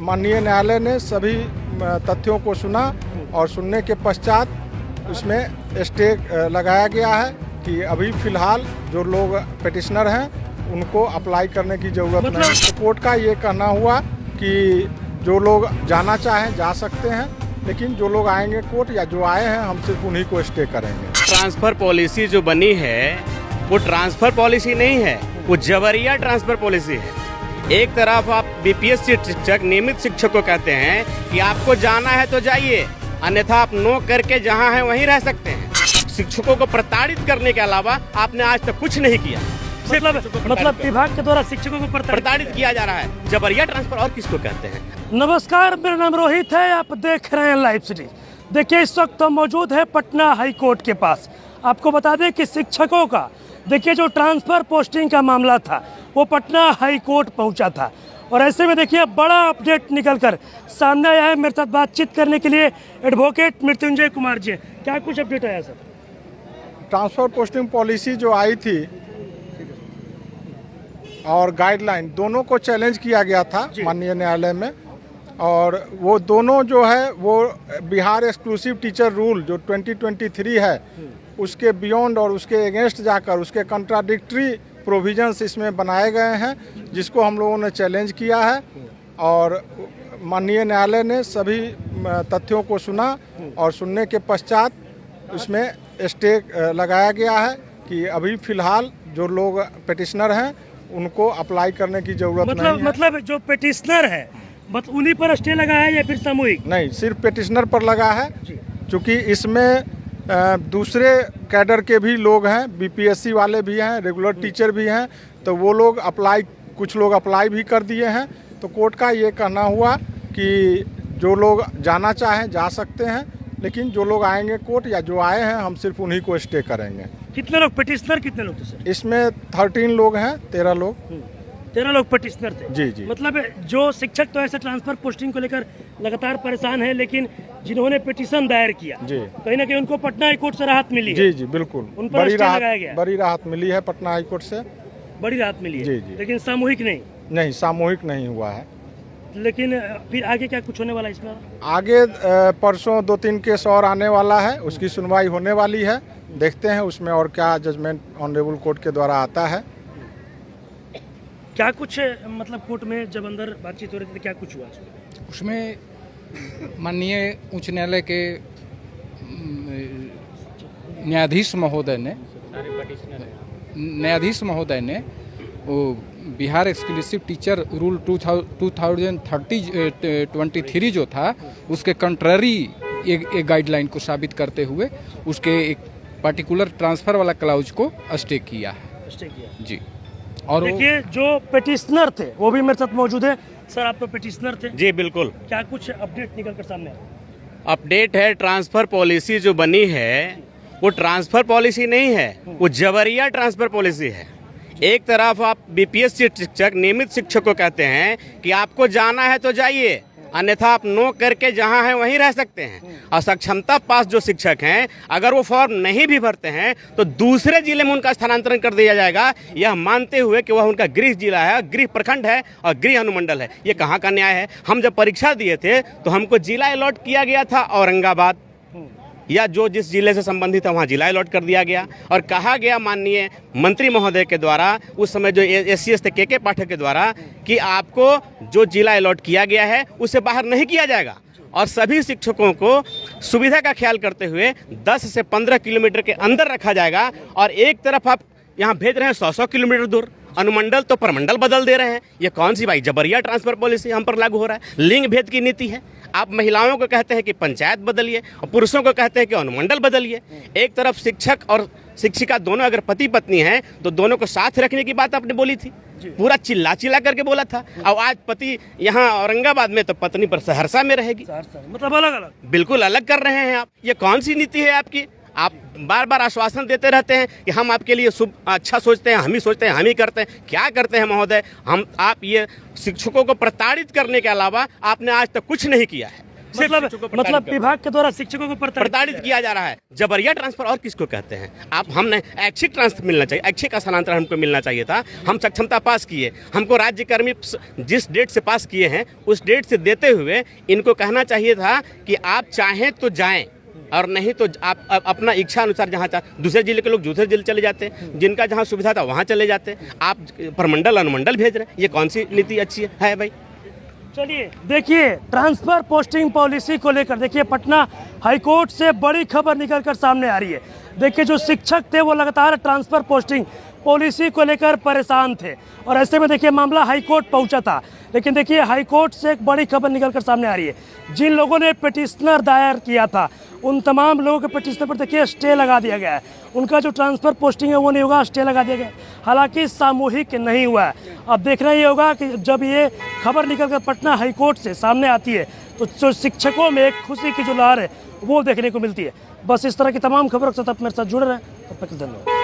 माननीय न्यायालय ने सभी तथ्यों को सुना और सुनने के पश्चात उसमें स्टे लगाया गया है कि अभी फ़िलहाल जो लोग पिटिशनर हैं उनको अप्लाई करने की ज़रूरत नहीं। तो कोर्ट का ये कहना हुआ कि जो लोग जाना चाहें जा सकते हैं, लेकिन जो लोग आएंगे कोर्ट या जो आए हैं हम सिर्फ उन्हीं को स्टे करेंगे। ट्रांसफ़र पॉलिसी जो बनी है वो ट्रांसफ़र पॉलिसी नहीं है, वो जबरिया ट्रांसफ़र पॉलिसी है। एक तरफ आप बीपीएससी शिक्षक नियमित शिक्षक को कहते हैं कि आपको जाना है तो जाइए, अन्यथा आप नो करके जहां हैं वहीं रह सकते हैं। शिक्षकों को प्रताड़ित करने के अलावा आपने आज तक कुछ नहीं किया। मतलब विभाग के द्वारा शिक्षकों को प्रताड़ित किया जा रहा है। जबरिया ट्रांसफर और किसको कहते हैं? नमस्कार, मेरा नाम रोहित है, आप देख रहे हैं लाइव सिटी। देखिए इस वक्त हम मौजूद है पटना हाई कोर्ट के पास। आपको बता दें कि शिक्षकों का देखिए जो ट्रांसफर पोस्टिंग का मामला था वो पटना हाई कोर्ट पहुंचा था, और ऐसे में देखिए बड़ा अपडेट निकलकर सामने आया है। मेरे साथ बातचीत करने के लिए एडवोकेट मृत्युंजय कुमार जी, क्या कुछ अपडेट आया सर? ट्रांसफ़र पोस्टिंग पॉलिसी जो आई थी और गाइडलाइन दोनों को चैलेंज किया गया था माननीय न्यायालय में, और वो दोनों जो है वो बिहार एक्सक्लूसिव टीचर रूल जो 2023 है उसके बियॉन्ड और उसके अगेंस्ट जाकर उसके कंट्राडिक्टरी प्रोविजंस इसमें बनाए गए हैं, जिसको हम लोगों ने चैलेंज किया है। और माननीय न्यायालय ने सभी तथ्यों को सुना और सुनने के पश्चात उसमें स्टे लगाया गया है कि अभी फ़िलहाल जो लोग पिटिशनर हैं उनको अप्लाई करने की ज़रूरत नहीं है। मतलब जो पिटिशनर है बस उन्हीं पर स्टे लगा है या फिर सामूहिक? नहीं, सिर्फ पिटिशनर पर लगा है, क्योंकि इसमें दूसरे कैडर के भी लोग हैं, बीपीएससी वाले भी हैं, रेगुलर टीचर भी हैं, तो वो लोग कुछ लोग अप्लाई भी कर दिए हैं। तो कोर्ट का ये कहना हुआ कि जो लोग जाना चाहें जा सकते हैं, लेकिन जो लोग आएंगे कोर्ट या जो आए हैं हम सिर्फ उन्हीं को स्टे करेंगे। कितने लोग पिटिशनर, कितने लोग थे सर? इसमें 13 लोग हैं, 13 लोग। 13 लोग पिटिशनर थे। जी जी। मतलब जो शिक्षक तो ऐसे ट्रांसफर पोस्टिंग को लेकर लगातार परेशान है, लेकिन जिन्होंने पिटीशन दायर किया जी, कहीं ना कहीं उनको पटना हाई कोर्ट से राहत मिली है। जी जी बिल्कुल, उन पर स्टे लगाया गया। बड़ी राहत मिली है पटना हाई कोर्ट से, बड़ी राहत मिली है। जी जी। लेकिन सामूहिक नहीं, सामूहिक नहीं हुआ है। लेकिन फिर आगे क्या कुछ होने वाला है इसमें? आगे परसों 2-3 केस और आने वाला है, उसकी सुनवाई होने वाली है। देखते हैं उसमें और क्या जजमेंट ऑनरेबल कोर्ट के द्वारा आता है। क्या कुछ मतलब कोर्ट में जब अंदर बातचीत हो रही थी तो क्या कुछ हुआ उसमें? माननीय उच्च न्यायालय के न्यायाधीश महोदय ने वो बिहार एक्सक्लूसिव टीचर रूल 2023 जो था उसके कंट्ररी एक गाइडलाइन को साबित करते हुए उसके एक पर्टिकुलर ट्रांसफर वाला क्लाउज को स्टे किया जी। और देखिए जो पिटिशनर थे वो भी मेरे साथ मौजूद है। सर आप तो पिटिशनर थे? जी बिल्कुल। क्या कुछ अपडेट निकल कर सामने आया? अपडेट है, ट्रांसफर पॉलिसी जो बनी है वो ट्रांसफर पॉलिसी नहीं है, वो जबरिया ट्रांसफर पॉलिसी है। एक तरफ आप बीपीएससी शिक्षक नियमित शिक्षक को कहते हैं कि आपको जाना है तो जाइए, अन्यथा आप नो करके जहां हैं वहीं रह सकते हैं। और सक्षमता पास जो शिक्षक हैं अगर वो फॉर्म नहीं भी भरते हैं तो दूसरे जिले में उनका स्थानांतरण कर दिया जाएगा, यह मानते हुए कि वह उनका गृह जिला है, गृह प्रखंड है और गृह अनुमंडल है। ये कहाँ का न्याय है? हम जब परीक्षा दिए थे तो हमको जिला अलॉट किया गया था औरंगाबाद, या जो जिस जिले से संबंधित है वहाँ जिला अलॉट कर दिया गया, और कहा गया माननीय मंत्री महोदय के द्वारा, उस समय जो एससीएस थे के पाठक के द्वारा, कि आपको जो जिला अलॉट किया गया है उससे बाहर नहीं किया जाएगा, और सभी शिक्षकों को सुविधा का ख्याल करते हुए 10 से 15 किलोमीटर के अंदर रखा जाएगा। और एक तरफ आप यहाँ भेज रहे हैं 100 किलोमीटर दूर, अनुमंडल तो प्रमंडल बदल दे रहे हैं। ये कौन सी भाई जबरिया ट्रांसफर पॉलिसी हम पर लागू हो रहा है? लिंग भेद की नीति है। आप महिलाओं को कहते हैं कि पंचायत बदलिए और पुरुषों को कहते हैं कि अनुमंडल बदलिए। एक तरफ शिक्षक और शिक्षिका दोनों अगर पति पत्नी हैं तो दोनों को साथ रखने की बात आपने बोली थी, पूरा चिल्ला करके बोला था। अब आज पति यहाँ औरंगाबाद में तो पत्नी पर सहरसा में रहेगी, मतलब अलग अलग, बिल्कुल अलग कर रहे हैं आप। ये कौन सी नीति है आपकी? आप बार बार आश्वासन देते रहते हैं कि हम आपके लिए अच्छा सोचते हैं, हम ही सोचते हैं, हम ही करते हैं। क्या करते हैं महोदय? आप ये शिक्षकों को प्रताड़ित करने के अलावा आपने आज तक कुछ नहीं किया है। सिर्फ शिक्षकों को प्रताड़ित मतलब कर- विभाग के द्वारा शिक्षकों को प्रताड़ित किया जा रहा है। जबरिया ट्रांसफर और किसको कहते हैं? आप हमने ऐच्छिक ट्रांसफर मिलना चाहिए, ऐच्छिक स्थानांतरण हमको मिलना चाहिए था। हम सक्षमता पास किए, हमको राज्यकर्मी जिस डेट से पास किए हैं उस डेट से देते हुए इनको कहना चाहिए था कि आप चाहें तो जाएं और नहीं तो आप अपना इच्छा अनुसार जहाँ दूसरे जिले के लोग दूसरे जिले चले जाते, जिनका जहाँ सुविधा था वहाँ चले जाते। आप प्रमंडल अनुमंडल भेज रहे हैं, ये कौन सी नीति अच्छी है भाई? चलिए देखिए, ट्रांसफर पोस्टिंग पॉलिसी को लेकर देखिए पटना हाईकोर्ट से बड़ी खबर निकलकर सामने आ रही है। देखिए जो शिक्षक थे वो लगातार ट्रांसफर पोस्टिंग पॉलिसी को लेकर परेशान थे और ऐसे में देखिए मामला हाईकोर्ट पहुंचा था। लेकिन देखिए हाईकोर्ट से एक बड़ी खबर निकलकर सामने आ रही है। जिन लोगों ने पिटिशनर दायर किया था उन तमाम लोगों के पिटिशनर पर देखिए स्टे लगा दिया गया है। उनका जो ट्रांसफर पोस्टिंग है वो नहीं होगा, स्टे लगा दिया गया है। हालांकि सामूहिक नहीं हुआ है। अब देखना ये होगा कि जब ये खबर निकलकर पटना हाईकोर्ट से सामने आती है तो जो शिक्षकों में एक खुशी की जो लहर है वो देखने को मिलती है। बस इस तरह की तमाम खबरों के साथ आप मेरे साथ जुड़े रहें। तब तक धन्यवाद।